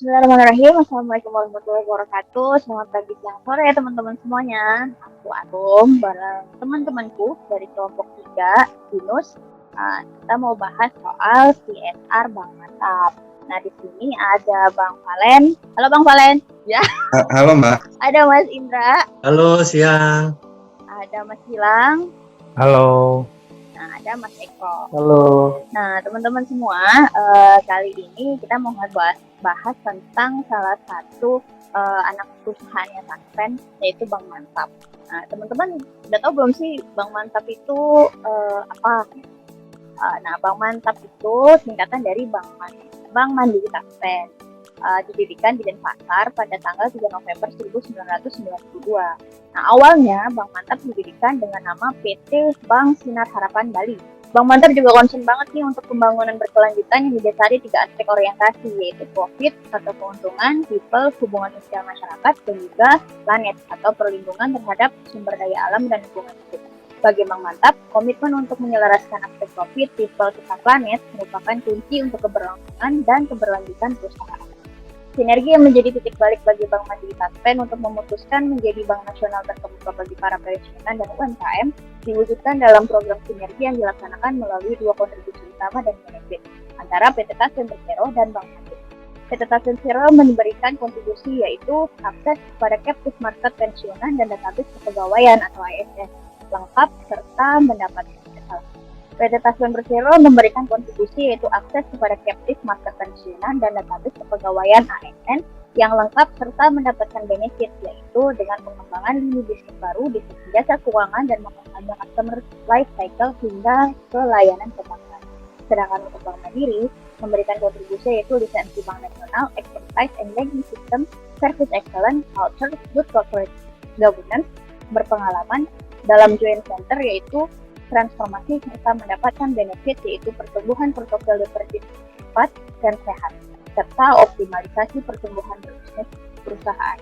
Bismillahirrahmanirrahim. Assalamualaikum warahmatullahi wabarakatuh. Selamat pagi, siang, sore teman-teman semuanya. Aku Arum bareng teman-temanku dari kelompok 3 Binus. Kita mau bahas soal CSR Bank Mantap. Nah, di sini ada Bang Valen. Halo Bang Valen. Ya. Halo Mbak. Ada Mas Indra. Halo, siang. Ada Mas Gilang. Halo. Nah, ada Mas Eko. Halo. Nah, teman-teman semua, kali ini kita mau bahas tentang salah satu anak perusahaannya Taspen, yaitu Bank Mantap. Nah, teman-teman udah tahu belum sih Bank Mantap itu apa? Nah, Bank Mantap itu singkatan dari Bank Mandiri Taspen. Didirikan di Denpasar pada tanggal 3 November 1992. Nah, awalnya Bank Mantap didirikan dengan nama PT Bank Sinar Harapan Bali. Bank Mantap juga concern banget nih untuk pembangunan berkelanjutan yang didasari 3 aspek orientasi, yaitu profit atau keuntungan, people, hubungan sosial masyarakat, dan juga planet atau perlindungan terhadap sumber daya alam dan lingkungan hidup. Bagi Bank Mantap, komitmen untuk menyelaraskan aspek profit, people, serta planet merupakan kunci untuk keberlangsungan dan keberlanjutan perusahaan. Sinergi yang menjadi titik balik bagi Bank Mandiri Taspen untuk memutuskan menjadi bank nasional terkemuka bagi para pensiunan dan UMKM diwujudkan dalam program sinergi yang dilaksanakan melalui 2 kontribusi utama dan benefit antara PT Taspen Persero dan Bank Mandiri. PT Taspen Persero memberikan kontribusi yaitu akses kepada captive market pensiunan dan database kepegawaian atau ISS lengkap serta mendapatkan PT Taspen Persero memberikan kontribusi yaitu akses kepada captive market pensiunan dan database kepegawaian ASN yang lengkap serta mendapatkan benefit yaitu dengan pengembangan lini bisnis baru di sektor jasa keuangan dan memperpanjang customer life cycle hingga ke layanan perbankan. Sedangkan untuk Bank Mandiri memberikan kontribusi yaitu lisensi bank nasional, expertise and banking system, service excellence, culture, good corporate governance, berpengalaman dalam joint venture yaitu transformasi serta mendapatkan benefit yaitu pertumbuhan portofolio cepat dan sehat serta optimalisasi pertumbuhan bisnis perusahaan.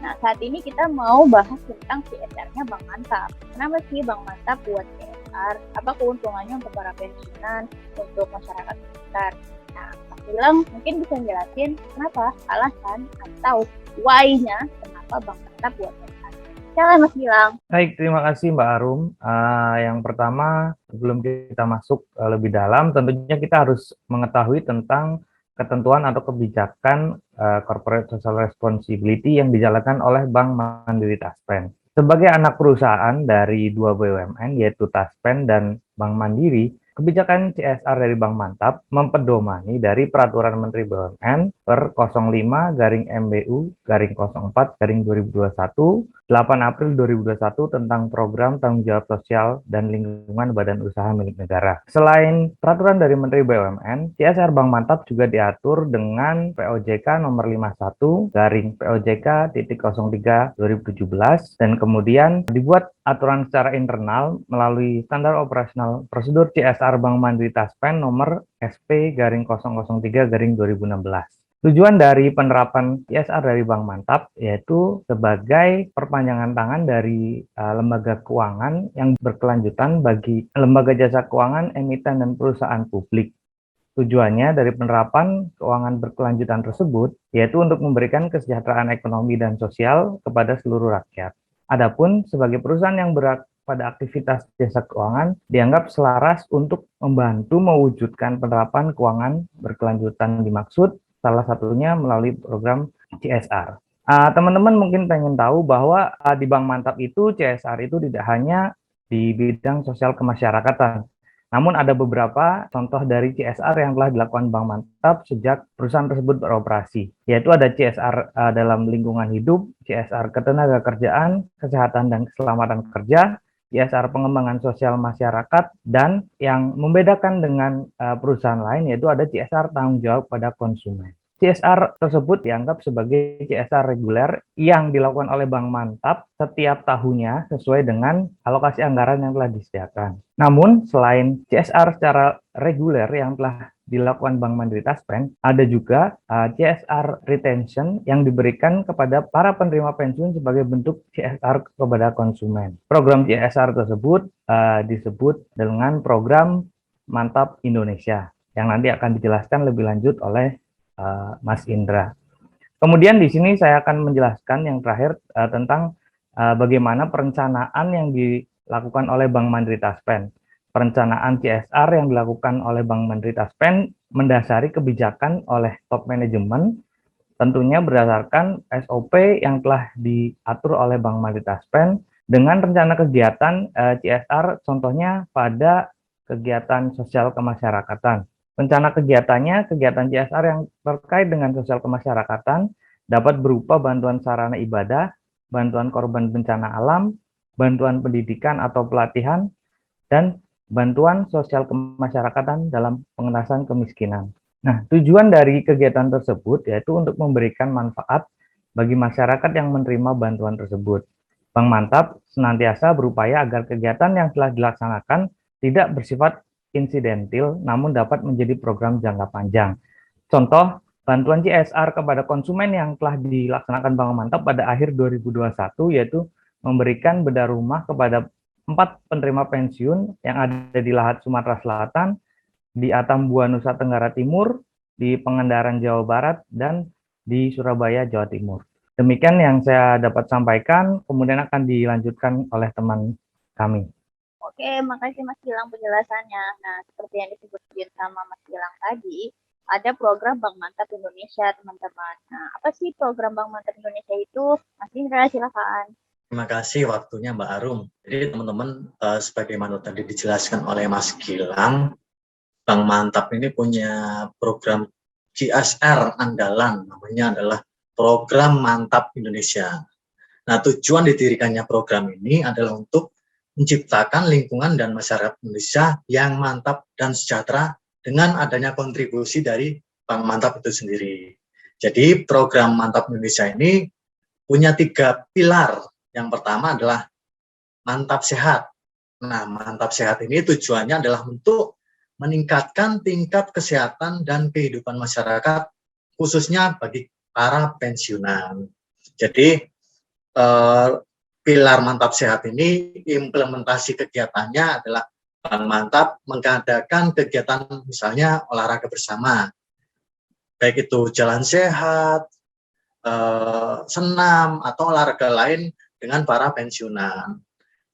Nah, saat ini kita mau bahas tentang CSR-nya Bank Mantap. Kenapa sih Bank Mantap buat CSR? Apa keuntungannya untuk para pensiunan, untuk masyarakat sekitar? Nah, Mas Gilang mungkin bisa jelasin kenapa alasan atau why-nya kenapa Bank Mantap buat CSR. Silakan Mas Gilang. Baik, terima kasih Mbak Arum. Yang pertama, sebelum kita masuk lebih dalam, tentunya kita harus mengetahui tentang ketentuan atau kebijakan corporate social responsibility yang dijalankan oleh Bank Mandiri Taspen. Sebagai anak perusahaan dari 2 BUMN, yaitu Taspen dan Bank Mandiri, kebijakan CSR dari Bank Mantap mempedomani dari Peraturan Menteri BUMN per 05-MBU-04-2021 8 April 2021 tentang program tanggung jawab sosial dan lingkungan badan usaha milik negara. Selain peraturan dari Menteri BUMN, CSR Bank Mantap juga diatur dengan POJK nomor 51 garing POJK titik 03 2017 dan kemudian dibuat aturan secara internal melalui standar operasional prosedur CSR Bank Mandiri Taspen nomor SP garing 003 garing 2016. Tujuan dari penerapan CSR dari Bank Mantap yaitu sebagai perpanjangan tangan dari lembaga keuangan yang berkelanjutan bagi lembaga jasa keuangan, emiten, dan perusahaan publik. Tujuannya dari penerapan keuangan berkelanjutan tersebut yaitu untuk memberikan kesejahteraan ekonomi dan sosial kepada seluruh rakyat. Adapun sebagai perusahaan yang pada aktivitas jasa keuangan dianggap selaras untuk membantu mewujudkan penerapan keuangan berkelanjutan dimaksud salah satunya melalui program CSR. Teman-teman mungkin pengen tahu bahwa di Bank Mantap itu CSR itu tidak hanya di bidang sosial kemasyarakatan, namun ada beberapa contoh dari CSR yang telah dilakukan Bank Mantap sejak perusahaan tersebut beroperasi, yaitu ada CSR dalam lingkungan hidup, CSR ketenagakerjaan, kesehatan dan keselamatan kerja, CSR pengembangan sosial masyarakat, dan yang membedakan dengan perusahaan lain yaitu ada CSR tanggung jawab pada konsumen. CSR tersebut dianggap sebagai CSR reguler yang dilakukan oleh Bank Mantap setiap tahunnya sesuai dengan alokasi anggaran yang telah disediakan. Namun, selain CSR secara reguler yang telah dilakukan Bank Mandiri Taspen, ada juga CSR retention yang diberikan kepada para penerima pensiun sebagai bentuk CSR kepada konsumen. Program CSR tersebut disebut dengan program Mantap Indonesia yang nanti akan dijelaskan lebih lanjut oleh Mas Indra. Kemudian di sini saya akan menjelaskan yang terakhir tentang bagaimana perencanaan yang dilakukan oleh Bank Mandiri Taspen. Perencanaan CSR yang dilakukan oleh Bank Mandiri Taspen mendasari kebijakan oleh top manajemen, tentunya berdasarkan SOP yang telah diatur oleh Bank Mandiri Taspen dengan rencana kegiatan CSR, contohnya pada kegiatan sosial kemasyarakatan. Rencana kegiatannya, kegiatan CSR yang terkait dengan sosial kemasyarakatan dapat berupa bantuan sarana ibadah, bantuan korban bencana alam, bantuan pendidikan atau pelatihan, dan bantuan sosial kemasyarakatan dalam pengentasan kemiskinan. Nah, tujuan dari kegiatan tersebut yaitu untuk memberikan manfaat bagi masyarakat yang menerima bantuan tersebut. Bank Mantap senantiasa berupaya agar kegiatan yang telah dilaksanakan tidak bersifat insidentil, namun dapat menjadi program jangka panjang. Contoh, bantuan CSR kepada konsumen yang telah dilaksanakan Bank Mantap pada akhir 2021 yaitu memberikan bedah rumah kepada 4 penerima pensiun yang ada di Lahat, Sumatera Selatan, di Atambua, Nusa Tenggara Timur, di Pangandaran, Jawa Barat, dan di Surabaya, Jawa Timur. Demikian yang saya dapat sampaikan, kemudian akan dilanjutkan oleh teman kami. Oke, makasih Mas Gilang penjelasannya. Nah, seperti yang disebutin sama Mas Gilang tadi, ada program Bank Mantap Indonesia, teman-teman. Nah, apa sih program Bank Mantap Indonesia itu? Mas Indra, silakan. Terima kasih waktunya Mbak Arum. Jadi teman-teman, sebagaimana tadi dijelaskan oleh Mas Gilang, Bank Mantap ini punya program CSR andalan, namanya adalah Program Mantap Indonesia. Nah, tujuan didirikannya program ini adalah untuk menciptakan lingkungan dan masyarakat Indonesia yang mantap dan sejahtera dengan adanya kontribusi dari Bank Mantap itu sendiri. Jadi program Mantap Indonesia ini punya 3 pilar. Yang pertama adalah mantap sehat. Nah, mantap sehat ini tujuannya adalah untuk meningkatkan tingkat kesehatan dan kehidupan masyarakat, khususnya bagi para pensiunan. Jadi, pilar mantap sehat ini implementasi kegiatannya adalah Bank Mantap mengadakan kegiatan misalnya olahraga bersama, baik itu jalan sehat, senam, atau olahraga lain dengan para pensiunan.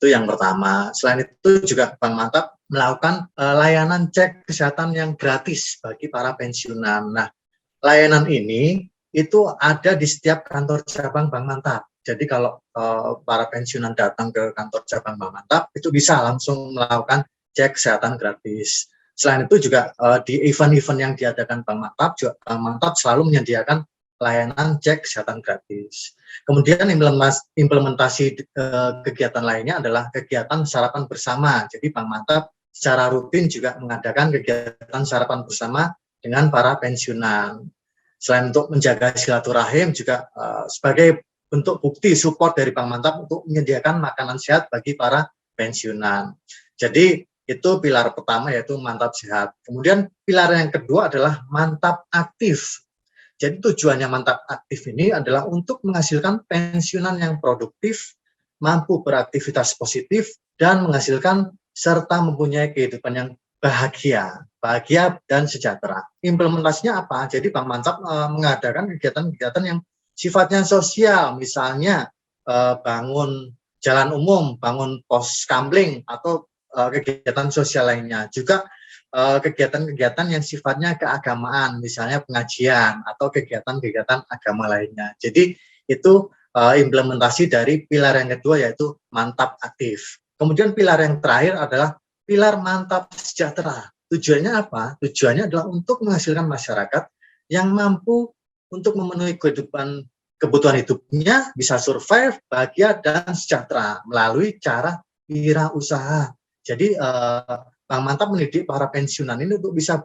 Itu yang pertama. Selain itu juga Bank Mantap melakukan layanan cek kesehatan yang gratis bagi para pensiunan. Nah, layanan ini itu ada di setiap kantor cabang Bank Mantap. Jadi kalau para pensiunan datang ke kantor cabang Bank Mantap, itu bisa langsung melakukan cek kesehatan gratis. Selain itu juga di event-event yang diadakan Bank Mantap, juga Bank Mantap selalu menyediakan layanan cek kesehatan gratis. Kemudian implementasi kegiatan lainnya adalah kegiatan sarapan bersama. Jadi Bank Mantap secara rutin juga mengadakan kegiatan sarapan bersama dengan para pensiunan. Selain untuk menjaga silaturahim, juga sebagai bentuk bukti support dari Bank Mantap untuk menyediakan makanan sehat bagi para pensiunan. Jadi itu pilar pertama, yaitu mantap sehat. Kemudian pilar yang kedua adalah mantap aktif. Jadi tujuannya mantap aktif ini adalah untuk menghasilkan pensiunan yang produktif, mampu beraktivitas positif, dan menghasilkan serta mempunyai kehidupan yang bahagia dan sejahtera. Implementasinya apa? Jadi Bank Mantap mengadakan kegiatan-kegiatan yang sifatnya sosial, misalnya bangun jalan umum, bangun pos kamling, atau kegiatan sosial lainnya. Juga kegiatan-kegiatan yang sifatnya keagamaan, misalnya pengajian atau kegiatan-kegiatan agama lainnya. Jadi itu implementasi dari pilar yang kedua, yaitu mantap aktif. Kemudian pilar yang terakhir adalah pilar mantap sejahtera. Tujuannya apa? Tujuannya adalah untuk menghasilkan masyarakat yang mampu untuk memenuhi kebutuhan hidupnya, bisa survive, bahagia, dan sejahtera melalui cara wirausaha. Jadi Bank Mantap mendidik para pensiunan ini untuk bisa